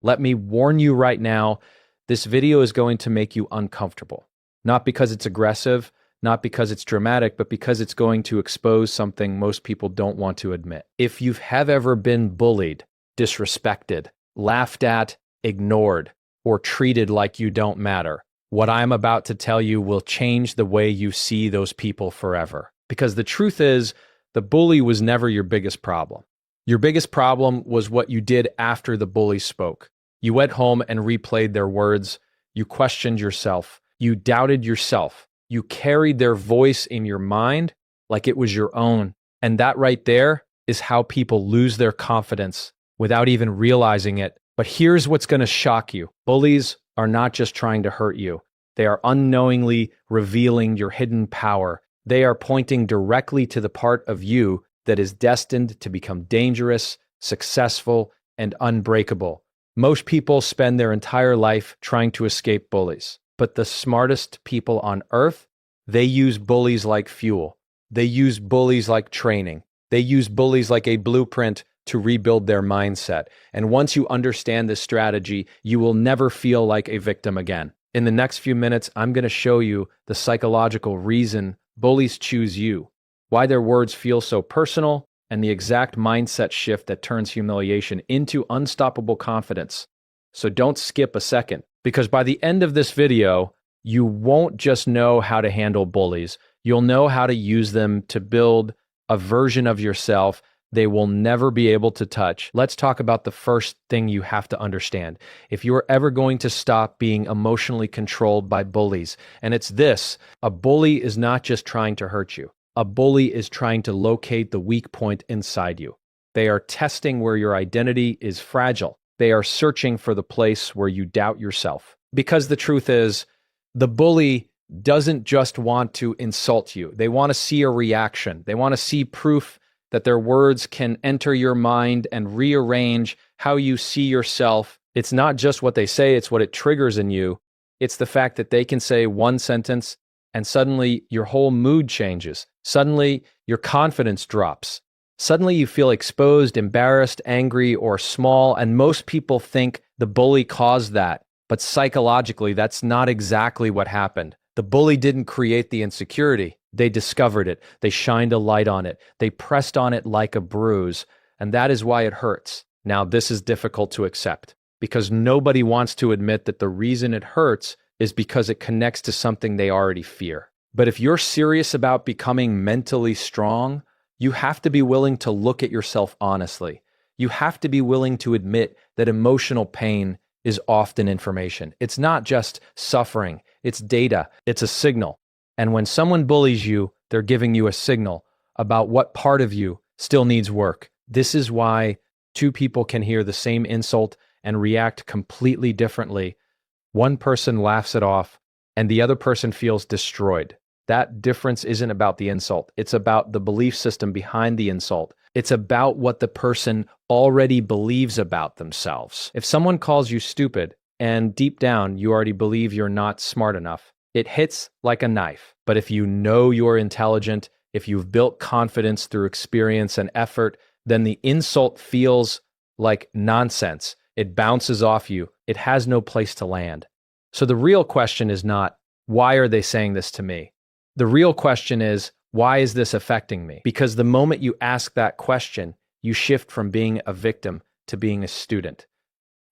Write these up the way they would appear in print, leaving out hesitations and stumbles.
Let me warn you right now, this video is going to make you uncomfortable. Not because it's aggressive, not because it's dramatic, but because it's going to expose something most people don't want to admit. If you have ever been bullied, disrespected, laughed at, ignored, or treated like you don't matter, what I'm about to tell you will change the way you see those people forever. Because the truth is, the bully was never your biggest problem. Your biggest problem was what you did after the bully spoke. You went home and replayed their words. You questioned yourself. You doubted yourself. You carried their voice in your mind like it was your own. And that right there is how people lose their confidence without even realizing it. But here's what's going to shock you. Bullies are not just trying to hurt you. They are unknowingly revealing your hidden power. They are pointing directly to the part of you that is destined to become dangerous, successful, and unbreakable. Most people spend their entire life trying to escape bullies. But the smartest people on earth, they use bullies like fuel. They use bullies like training. They use bullies like a blueprint to rebuild their mindset. And once you understand this strategy, you will never feel like a victim again. In the next few minutes, I'm going to show you the psychological reason bullies choose you, why their words feel so personal, and the exact mindset shift that turns humiliation into unstoppable confidence. So don't skip a second, because by the end of this video, you won't just know how to handle bullies. You'll know how to use them to build a version of yourself they will never be able to touch. Let's talk about the first thing you have to understand. If you are ever going to stop being emotionally controlled by bullies, and it's this: a bully is not just trying to hurt you. A bully is trying to locate the weak point inside you. They are testing where your identity is fragile. They are searching for the place where you doubt yourself. Because the truth is, the bully doesn't just want to insult you. They want to see a reaction. They want to see proof that their words can enter your mind and rearrange how you see yourself. It's not just what they say, it's what it triggers in you. It's the fact that they can say one sentence and suddenly your whole mood changes. Suddenly your confidence drops. Suddenly you feel exposed, embarrassed, angry, or small, and most people think the bully caused that. But psychologically, that's not exactly what happened. The bully didn't create the insecurity. They discovered it. They shined a light on it. They pressed on it like a bruise, and that is why it hurts. Now, this is difficult to accept because nobody wants to admit that the reason it hurts is because it connects to something they already fear. But if you're serious about becoming mentally strong, you have to be willing to look at yourself honestly. You have to be willing to admit that emotional pain is often information. It's not just suffering. It's data. It's a signal. And when someone bullies you, they're giving you a signal about what part of you still needs work. This is why two people can hear the same insult and react completely differently. One person laughs it off, and the other person feels destroyed. That difference isn't about the insult. It's about the belief system behind the insult. It's about what the person already believes about themselves. If someone calls you stupid, and deep down you already believe you're not smart enough, it hits like a knife. But if you know you're intelligent, if you've built confidence through experience and effort, then the insult feels like nonsense. It bounces off you. It has no place to land. So the real question is not, why are they saying this to me? The real question is, why is this affecting me? Because the moment you ask that question, you shift from being a victim to being a student.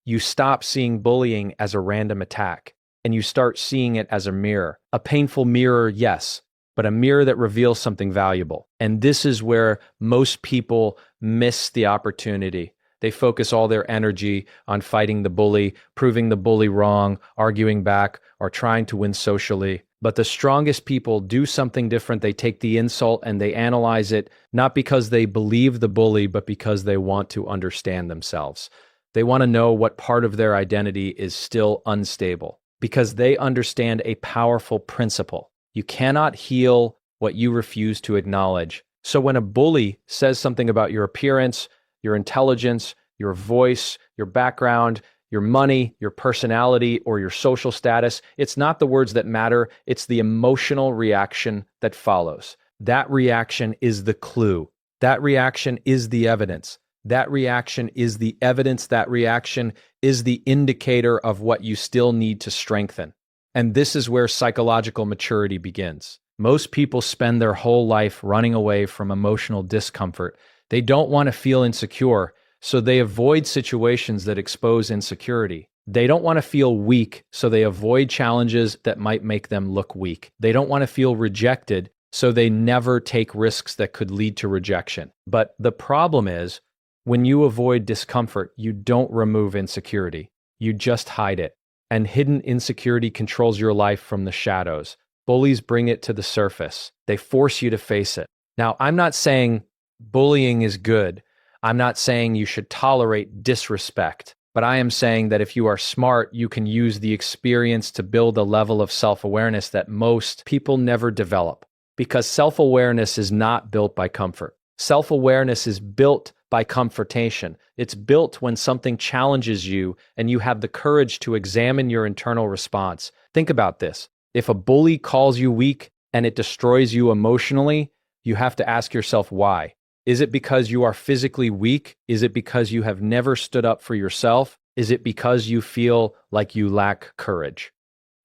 You stop seeing bullying as a random attack, and you start seeing it as a mirror. A painful mirror, yes, but a mirror that reveals something valuable. And this is where most people miss the opportunity. They focus all their energy on fighting the bully, proving the bully wrong, arguing back, or trying to win socially. But the strongest people do something different. They take the insult and they analyze it, not because they believe the bully, but because they want to understand themselves. They want to know what part of their identity is still unstable, because they understand a powerful principle. You cannot heal what you refuse to acknowledge. So when a bully says something about your appearance, your intelligence, your voice, your background, your money, your personality, or your social status, it's not the words that matter, it's the emotional reaction that follows. That reaction is the clue. That reaction is the evidence. That reaction is the evidence. That reaction is the indicator of what you still need to strengthen. And this is where psychological maturity begins. Most people spend their whole life running away from emotional discomfort. They don't want to feel insecure, so they avoid situations that expose insecurity. They don't want to feel weak, so they avoid challenges that might make them look weak. They don't want to feel rejected, so they never take risks that could lead to rejection. But the problem is, when you avoid discomfort, you don't remove insecurity. You just hide it. And hidden insecurity controls your life from the shadows. Bullies bring it to the surface. They force you to face it. Now, I'm not saying bullying is good. I'm not saying you should tolerate disrespect. But I am saying that if you are smart, you can use the experience to build a level of self-awareness that most people never develop. Because self-awareness is not built by comfort. Self-awareness is built by confrontation. It's built when something challenges you and you have the courage to examine your internal response. Think about this. If a bully calls you weak and it destroys you emotionally, you have to ask yourself why. Is it because you are physically weak? Is it because you have never stood up for yourself? Is it because you feel like you lack courage?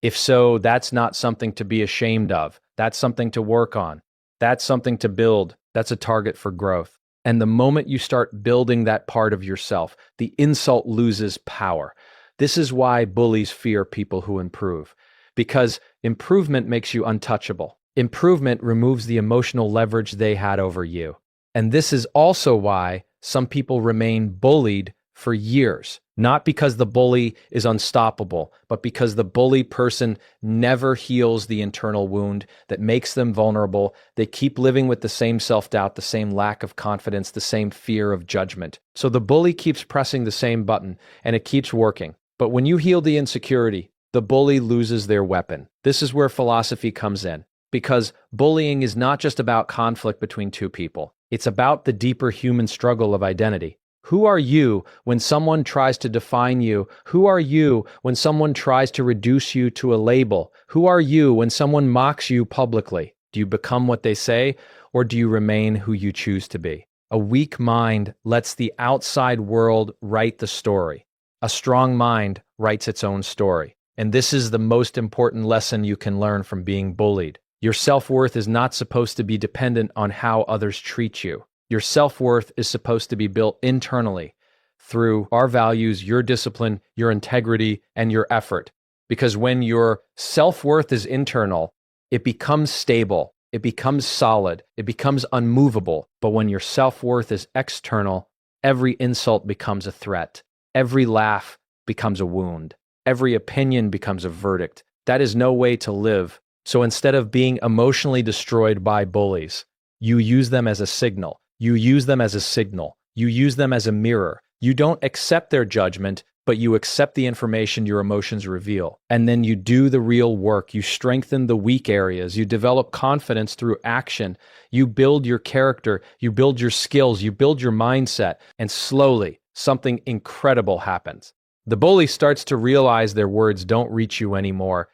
If so, that's not something to be ashamed of. That's something to work on. That's something to build. That's a target for growth. And the moment you start building that part of yourself, the insult loses power. This is why bullies fear people who improve. Because improvement makes you untouchable. Improvement removes the emotional leverage they had over you. And this is also why some people remain bullied for years. Not because the bully is unstoppable, but because the bully person never heals the internal wound that makes them vulnerable. They keep living with the same self-doubt, the same lack of confidence, the same fear of judgment. So the bully keeps pressing the same button, and it keeps working. But when you heal the insecurity, the bully loses their weapon. This is where philosophy comes in. Because bullying is not just about conflict between two people. It's about the deeper human struggle of identity. Who are you when someone tries to define you? Who are you when someone tries to reduce you to a label? Who are you when someone mocks you publicly? Do you become what they say, or do you remain who you choose to be? A weak mind lets the outside world write the story. A strong mind writes its own story. And this is the most important lesson you can learn from being bullied. Your self-worth is not supposed to be dependent on how others treat you. Your self-worth is supposed to be built internally through our values, your discipline, your integrity, and your effort. Because when your self-worth is internal, it becomes stable, it becomes solid, it becomes unmovable. But when your self-worth is external, every insult becomes a threat. Every laugh becomes a wound. Every opinion becomes a verdict. That is no way to live. So instead of being emotionally destroyed by bullies, you use them as a signal. You use them as a signal. You use them as a mirror. You don't accept their judgment, but you accept the information your emotions reveal. And then you do the real work. You strengthen the weak areas. You develop confidence through action. You build your character. You build your skills. You build your mindset. And slowly, something incredible happens. The bully starts to realize their words don't reach you anymore.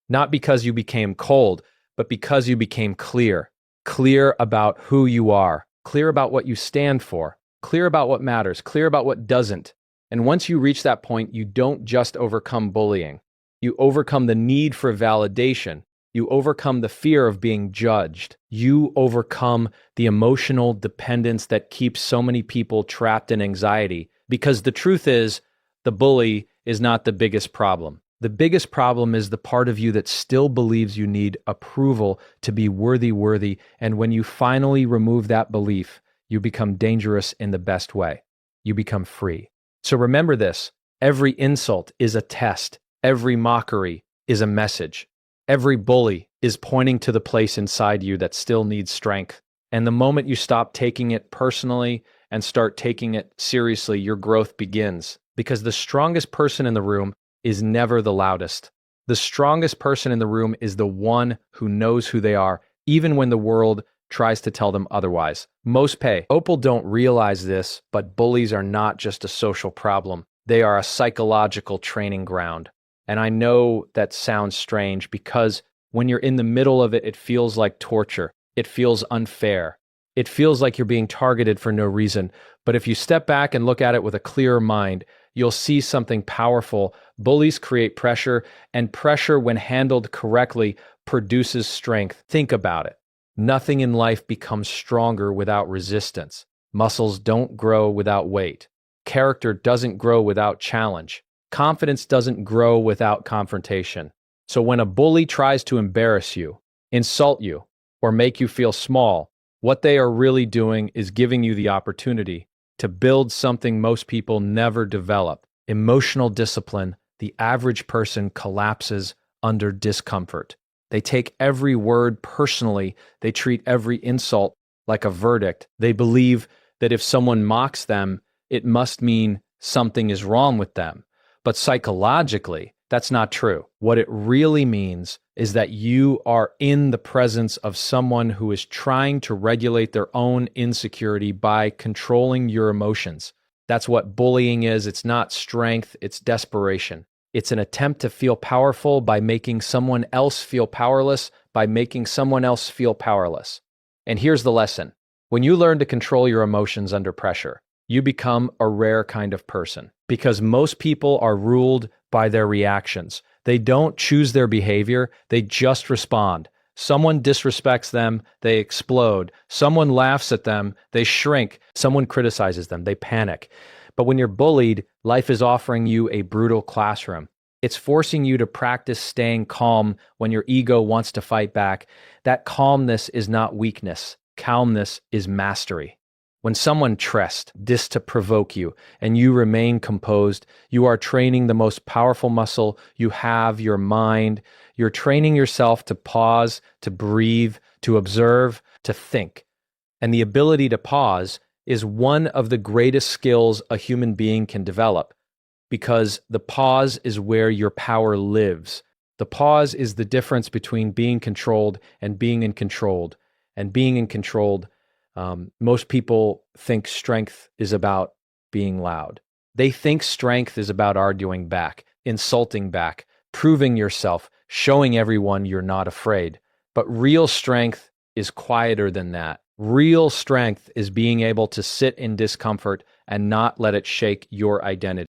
Not because you became cold, but because you became clear. Clear about who you are. Clear about what you stand for. Clear about what matters. Clear about what doesn't. And once you reach that point, you don't just overcome bullying. You overcome the need for validation. You overcome the fear of being judged. You overcome the emotional dependence that keeps so many people trapped in anxiety. Because the truth is, the bully is not the biggest problem. The biggest problem is the part of you that still believes you need approval to be worthy, and when you finally remove that belief, you become dangerous in the best way. You become free. So remember this, every insult is a test. Every mockery is a message. Every bully is pointing to the place inside you that still needs strength. And the moment you stop taking it personally and start taking it seriously, your growth begins. Because the strongest person in the room is never the loudest. The strongest person in the room is the one who knows who they are, even when the world tries to tell them otherwise. Most people don't realize this, but bullies are not just a social problem. They are a psychological training ground. And I know that sounds strange because when you're in the middle of it, it feels like torture. It feels unfair. It feels like you're being targeted for no reason. But if you step back and look at it with a clearer mind, you'll see something powerful. Bullies create pressure, and pressure, when handled correctly, produces strength. Think about it. Nothing in life becomes stronger without resistance. Muscles don't grow without weight. Character doesn't grow without challenge. Confidence doesn't grow without confrontation. So when a bully tries to embarrass you, insult you, or make you feel small, what they are really doing is giving you the opportunity to build something most people never develop: emotional discipline. The average person collapses under discomfort. They take every word personally. They treat every insult like a verdict. They believe that if someone mocks them, it must mean something is wrong with them. But psychologically, that's not true. What it really means is that you are in the presence of someone who is trying to regulate their own insecurity by controlling your emotions. That's what bullying is. It's not strength, it's desperation. It's an attempt to feel powerful by making someone else feel powerless, by making someone else feel powerless. And here's the lesson. When you learn to control your emotions under pressure, you become a rare kind of person, because most people are ruled by their reactions. They don't choose their behavior, they just respond. Someone disrespects them, they explode. Someone laughs at them, they shrink. Someone criticizes them, they panic. But when you're bullied, life is offering you a brutal classroom. It's forcing you to practice staying calm when your ego wants to fight back. That calmness is not weakness. Calmness is mastery. When someone dis to provoke you and you remain composed, you are training the most powerful muscle you have, your mind. You're training yourself to pause, to breathe, to observe, to think. And the ability to pause is one of the greatest skills a human being can develop, because the pause is where your power lives. The pause is the difference between being controlled and being in controlled. And being in controlled, most people think strength is about being loud. They think strength is about arguing back, insulting back, proving yourself, showing everyone you're not afraid. But real strength is quieter than that. Real strength is being able to sit in discomfort and not let it shake your identity.